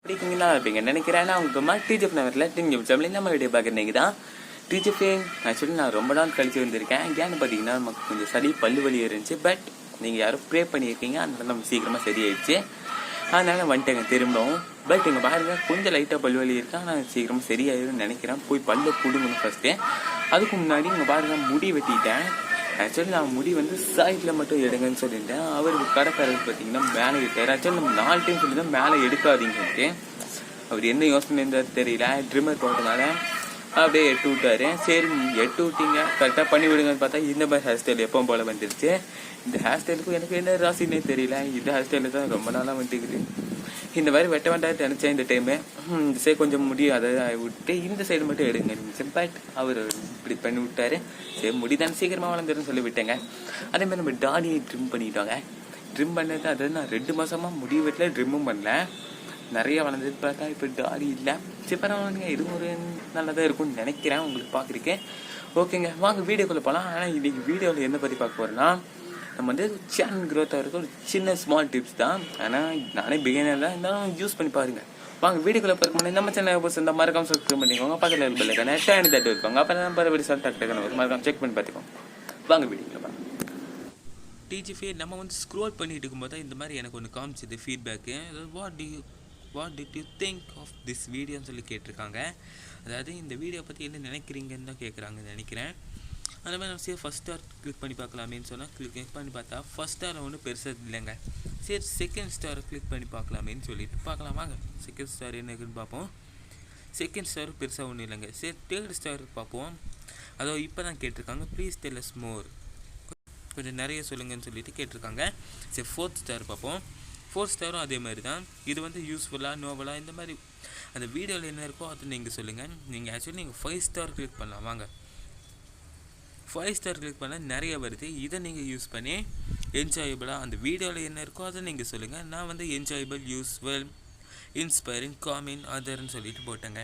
பிடிக்குங்கன்னா இருப்பீங்க நினைக்கிறேன். உங்க டிஜிஎஃப் நகரில் டிஜிஎஃப் நம்ம வீடியோ பார்க்குறீங்க தான். டிஜிஎஃப் ஆக்சுவலி நான் ரொம்ப நாள் கழிச்சு வந்திருக்கேன். ஏன்னு பார்த்தீங்கன்னா நமக்கு கொஞ்சம் சளி பல்லு வலி இருந்துச்சு. பட் நீங்கள் யாரும் ப்ரே பண்ணியிருக்கீங்க, அதனால நம்ம சீக்கிரமாக சரியாயிடுச்சு. அதனால வந்துட்டேங்க திரும்பவும். பட் இங்கே பாருங்க கொஞ்சம் லைட்டாக பல்லு வலி இருக்கா, நான் சீக்கிரமாக சரியாயிரும்னு நினைக்கிறேன். போய் பல்லு பிடுங்கணும் ஃபஸ்ட்டு. அதுக்கு முன்னாடி இங்கே பாருங்க முடி வெட்டிட்டேன். ஆக்சுவலி நான் முடி சைடில் மட்டும் எடுங்கன்னு சொல்லிட்டேன். அவருக்கு கடைக்காரர் பார்த்தீங்கன்னா மேலே எடுத்தார். ஆக்சுவலி நம்ம 4 டைம் சொல்லி தான் மேலே எடுக்காதீங்கன்ட்டு. அவர் என்ன யோசனை இருந்தார் தெரியல. ட்ரிம்மர் போட்டனால அப்படியே எட்டு விட்டாரு. சரி எட்டு விட்டீங்க கரெக்டாக பண்ணி விடுங்கன்னு பார்த்தா இந்த மாதிரி ஹேர் ஸ்டைல் எப்பவும் போல் வந்துருச்சு. இந்த ஹேர் ஸ்டைலுக்கும் எனக்கு என்ன ராசின்னே தெரியல. இந்த ஹேர் ஸ்டைலில் தான் ரொம்ப நாளாக வந்துக்குது. இந்த மாதிரி வெட்ட வேண்டாம் நினச்சேன். இந்த டைமு இந்த சைடு கொஞ்சம் முடியும் அதை விட்டு இந்த சைடு மட்டும் எடுங்க. பட் அவர் இப்படி பண்ணி விட்டாரு. சரி முடிதான் சீக்கிரமாக வளர்ந்துருன்னு சொல்லி விட்டேங்க. அதே மாதிரி நம்ம டாடியை ட்ரிம் பண்ணிட்டோங்க. ட்ரிம் பண்ணது அதாவது நான் 2 மாதமாக முடி வெட்டில் ட்ரிம்மும் பண்ணல. நிறைய வளர்ந்தது பார்த்தா இப்போ டாடி இல்லை. சரி பரவாயில்லைங்க, இது ஒரு நல்லதாக இருக்கும்னு நினைக்கிறேன் உங்களுக்கு பார்க்குறீங்க. ஓகேங்க வாங்க வீடியோக்குள்ளே போகலாம். ஆனால் இன்றைக்கி வீடியோவில் என்ன பற்றி பார்க்க போகிறேன்னா, நம்ம சேனல் க்ரோத்தாக இருக்க ஒரு சின்ன ஸ்மால் டிப்ஸ் தான். ஆனால் நானே பிகினர் தான் இருந்தாலும் யூஸ் பண்ணி பாருங்கள். வாங்க வீடியோக்குள்ளே பார்க்க முடியாது. நம்ம சேனல் போய் இந்த மறக்காம சப்ஸ்கிரைப் பண்ணிக்கோங்க. பக்கத்தில் இருக்க டேன் தட்டு இருக்காங்க. அப்போ தான் பரவாயில்ல சார் டக்கு மறக்காம செக் பண்ணி பார்த்துக்கோங்க. வாங்க வீடியோக்குள்ளே பாருங்க. டிஜிஎஃப் நம்ம ஸ்க்ரோல் பண்ணிட்டு இருக்கும்போது இந்த மாதிரி எனக்கு ஒன்று காமிச்சிது feedback. What did you think of this வீடியோன்னு சொல்லி கேட்டிருக்காங்க. அதாவது இந்த வீடியோ பற்றி என்ன நினைக்கிறீங்கன்னு தான் கேட்குறாங்கன்னு நினைக்கிறேன். அந்த மாதிரி நம்ம சரி ஃபஸ்ட் ஸ்டார் கிளிக் பண்ணி பார்க்கலாமேன்னு சொன்னால் கிளிக் பண்ணி பார்த்தா ஃபஸ்ட் ஸ்டாரில் ஒன்றும் பெருசாக இல்லைங்க. சரி செகண்ட் ஸ்டாரை கிளிக் பண்ணி பார்க்கலாமேன்னு சொல்லிட்டு பார்க்கலாம் வாங்க. செகண்ட் ஸ்டார் என்ன இருக்குன்னு பார்ப்போம். செகண்ட் ஸ்டார் பெருசாக ஒன்றும் இல்லைங்க. சரி தேர்ட் ஸ்டார் பார்ப்போம். அதோ இப்போ தான் கேட்டிருக்காங்க ப்ளீஸ் டெல் அஸ் மோர், கொஞ்சம் நிறைய சொல்லுங்கன்னு சொல்லிட்டு கேட்டிருக்காங்க. சரி ஃபோர்த் ஸ்டார் பார்ப்போம். ஃபோர்த் ஸ்டாரும் அதே மாதிரி தான். இது யூஸ்ஃபுல்லாக நோவலாக இந்த மாதிரி அந்த வீடியோவில் என்ன இருக்கோ அது நீங்கள் சொல்லுங்கள். நீங்கள் ஆக்சுவலி நீங்கள் 5 ஸ்டார் கிளிக் பண்ணலாம் வாங்க. 5 ஸ்டார் கிளிக் பண்ணால் நிறைய வருது. இதை நீங்கள் யூஸ் பண்ணி என்ஜாயபிளாக அந்த வீடியோவில் என்ன இருக்கோ அதை நீங்கள் சொல்லுங்கள். நான் என்ஜாயபிள், யூஸ்ஃபுல், இன்ஸ்பைரிங், காமிங், அதர்ன்னு சொல்லிட்டு போட்டேங்க.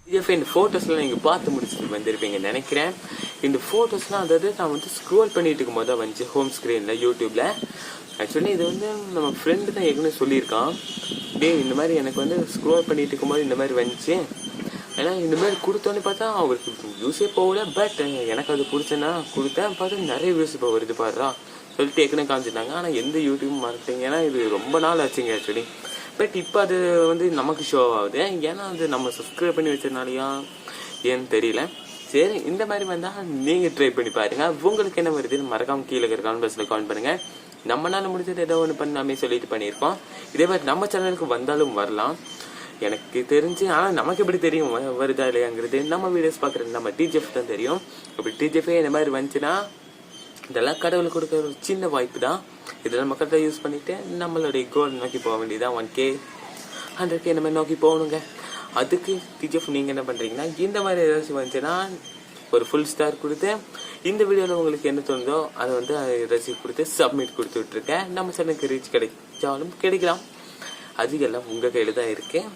இந்த ஃபோட்டோஸ்லாம் நீங்கள் பார்த்து முடிச்சுட்டு வந்திருப்பீங்க நினைக்கிறேன். இந்த ஃபோட்டோஸ்லாம் அதாவது நான் ஸ்க்ரோல் பண்ணிட்டு இருக்கும் போது தான் வந்துச்சு ஹோம் ஸ்க்ரீனில் யூடியூப்பில். ஆக்சுவலி இது நம்ம ஃப்ரெண்டு தான் ஏற்கனவே சொல்லியிருக்கான். இந்த மாதிரி எனக்கு ஸ்க்ரோல் பண்ணிட்டு இருக்கும்போது இந்த மாதிரி வந்துச்சு. ஏன்னா இந்த மாதிரி கொடுத்தோன்னு பார்த்தா அவருக்கு வியூஸே போகல. பட் எனக்கு அது பிடிச்சேன்னா கொடுத்தேன். பார்த்தா நிறைய வியூஸ் இப்போ வருது பாடுறா சொல்லிட்டு ஏற்கனவே காமிச்சிட்டாங்க. ஆனால் எந்த யூடியூப் மார்க்கெட்டிங், ஏன்னா இது ரொம்ப நாள் ஆச்சுங்க ஆக்சுவலி. பட் இப்போ அது நமக்கு ஷோ ஆகுது. ஏன்னா அது நம்ம சப்ஸ்கிரைப் பண்ணி வச்சதுனாலையா ஏன்னு தெரியல. சரி இந்த மாதிரி வந்தால் நீங்கள் ட்ரை பண்ணி பாருங்கள். உங்களுக்கு என்ன வருதுன்னு மறக்காமல் கீழே இருக்கிற கமெண்ட் பாக்ஸில் கமெண்ட் பண்ணுங்கள். நம்மளால முடிஞ்சது ஏதோ ஒன்று பண்ணாமே சொல்லிட்டு பண்ணியிருக்கோம். இதே மாதிரி நம்ம சேனலுக்கு வந்தாலும் வரலாம் எனக்கு தெரிஞ்சு. ஆனால் நமக்கு எப்படி தெரியும் வருதா இல்லையாங்கிறது நம்ம வீடியோஸ் பார்க்குறது நம்ம டிஜிஎஃப் தான் தெரியும். இப்படி டிஜிஎஃபே இந்த மாதிரி வந்துச்சுன்னா இதெல்லாம் கடவுளுக்கு கொடுக்குற ஒரு சின்ன வாய்ப்பு தான். இதெல்லாம் மக்கள்கிட்ட யூஸ் பண்ணிவிட்டு நம்மளுடைய கோல் நோக்கி போக வேண்டியதான். 1K 100K இந்த மாதிரி நோக்கி போகணுங்க. அதுக்கு டிஜிஎஃப் நீங்கள் என்ன பண்ணுறீங்கன்னா இந்த மாதிரி ஏதாச்சும் வந்துச்சுன்னா ஒரு ஃபுல் ஸ்டார் கொடுத்து இந்த வீடியோவில் உங்களுக்கு என்ன தோணுதோ அதை ரசிப் கொடுத்து சப்மிட் கொடுத்து விட்ருக்கேன். நம்ம சேனலுக்கு ரீச் கிடைச்சாலும் கிடைக்கலாம். அது எல்லாம் உங்கள் கையில் தான் இருக்குது.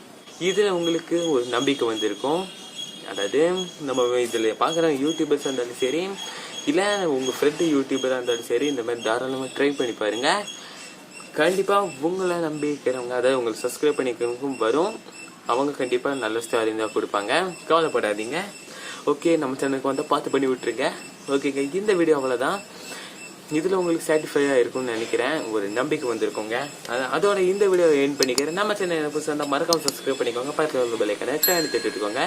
இதில் உங்களுக்கு ஒரு நம்பிக்கை வந்திருக்கும். அதாவது நம்ம இதில் பார்க்குற யூடியூபர்ஸ் இருந்தாலும் சரி, இல்லை உங்கள் ஃப்ரெண்டு யூடியூபராக இருந்தாலும் சரி, இந்த மாதிரி தாராளமாக ட்ரை பண்ணி பாருங்கள். கண்டிப்பாக உங்களை நம்பிக்கிறவங்க, அதாவது உங்களை சப்ஸ்கிரைப் பண்ணிக்கிறவங்களுக்கும் வரும். அவங்க கண்டிப்பாக நல்ல ஸ்டார் இருந்தால் கொடுப்பாங்க. கவலைப்படாதீங்க. ஓகே நம்ம சேனலுக்கு பார்த்து பண்ணி விட்டுருங்க. ஓகேங்க இந்த வீடியோ அவ்வளோதான். இதில் உங்களுக்கு சாட்டிஸ்ஃபையாக இருக்கும்னு நினைக்கிறேன். ஒரு நம்பிக்கை வந்திருக்கோங்க. அதோட இந்த வீடியோவை எண்ட் பண்ணிக்கிறேன். நம்ம சேனல் புதுசாக மறக்காம சப்ஸ்கிரைப் பண்ணிக்கோங்க. பக்கத்தில் பெல் ஐக்கானை தட்டுக்கோங்க.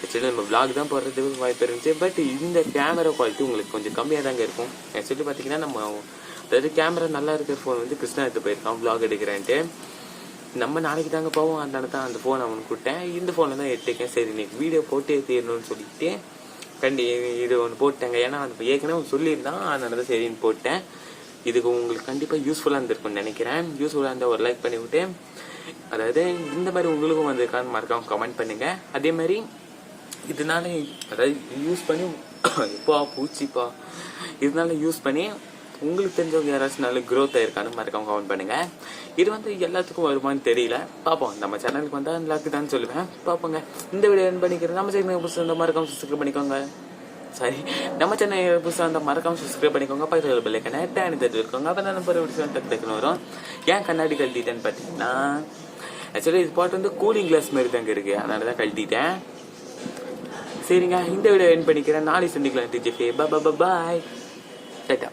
ஆக்சுவலி நம்ம vlog தான் போடுறதுக்கு வாய்ப்பு இருந்துச்சு. பட் இந்த கேமரா குவாலிட்டி உங்களுக்கு கொஞ்சம் கம்மியாக தாங்க இருக்கும். ஆக்சுவலி பார்த்தீங்கன்னா நம்ம அதாவது கேமரா நல்லா இருக்கிற ஃபோன் கிருஷ்ணா எடுத்து போயிருக்கான் vlog எடுக்கிறேன்ட்டு. நம்ம நாளைக்கு தாங்க போவோம். அதனால தான் அந்த ஃபோன் அவனுக்கு விட்டேன். இந்த ஃபோனில் தான் எடுத்துக்கேன். சரி இன்னைக்கு வீடியோ போட்டே தீரணும்னு சொல்லிட்டு இது ஒன்று போட்டேங்க. ஏன்னா அது ஏற்கனவே சொல்லியிருந்தான். அதனால தான் சரின்னு போட்டேன். இதுக்கு உங்களுக்கு கண்டிப்பாக யூஸ்ஃபுல்லாக இருந்திருக்கும்னு நினைக்கிறேன். யூஸ்ஃபுல்லாக இருந்தால் ஒரு லைக் பண்ணிவிட்டு, அதாவது இந்த மாதிரி உங்களுக்கும் வந்திருக்கான்னு மறக்காம கமெண்ட் பண்ணுங்கள். அதே மாதிரி இதனால அதாவது யூஸ் பண்ணி எப்பா பூச்சிப்பா இதனால யூஸ் பண்ணி உங்களுக்கு தெரிஞ்சவங்க யாராச்சும் நல்ல க்ரோத் ஆயிருக்கான்னு மறக்காம கமெண்ட் பண்ணுங்கள். இது எல்லாத்துக்கும் வருமானு தெரியல. பார்ப்போம். நம்ம சேனலுக்கு வந்தால் லக்கு தான் சொல்லுவேன். பார்ப்போங்க. இந்த வீடியோ என் பண்ணிக்கிறேன். நம்ம சேனல் புதுசாக இருந்தால் மறக்காம சப்ஸ்கிரைப் பண்ணிக்கோங்க. நம்ம சேனல் புதுசாக இருந்தால் மறக்காம சப்ஸ்கிரைப் பண்ணிக்கோங்க. பக்கத்தில் பெல் ஐக்கானை தட்டி இருக்கோங்க. அப்போ தான் நம்ம டக்குன்னு வரும். ஏன் கண்ணாடி கழட்டிட்டேன்னு பார்த்தீங்கன்னா ஆக்சுவலி இது பாட்டு வந்து கூலிங் கிளாஸ் மாதிரி தாங்க இருக்கு, அதனால தான் கழட்டிட்டேன். சரிங்க, இந்த வீடியோ என் பண்ணிக்கிறேன். நாளைக்கு சந்திக்கலாம். TGF பாய் டாடா.